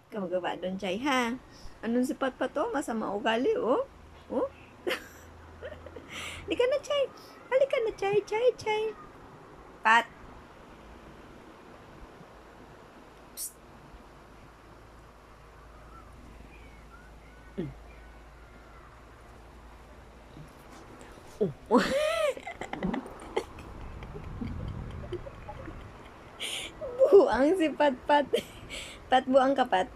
Gumagawa doon, Chay, ha? Anong si Pat to? Masama ugali, oh. Oh? Halika na, Chay. Halika na, Chay, Chay, Chay. Pat. Psst. Oh. Buang si Pat. Pat, buang ka, Pat.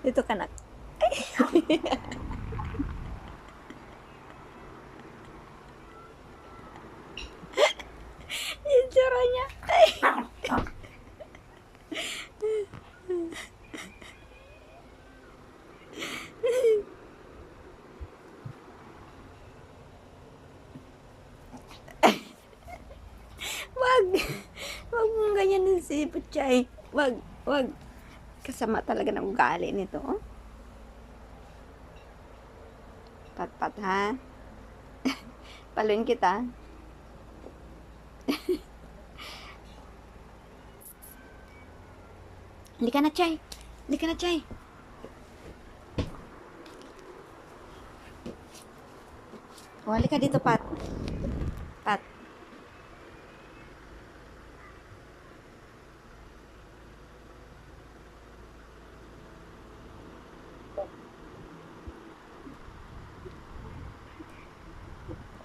Dito ka na. Yung tsura niya. Wag. Wag mong ganyan si Puchay. Wag. Kasama talaga ng ugali nito, oh. Pat, ha? Paluin kita. Hindi ka na, Chay. Oh, halika dito, Pat.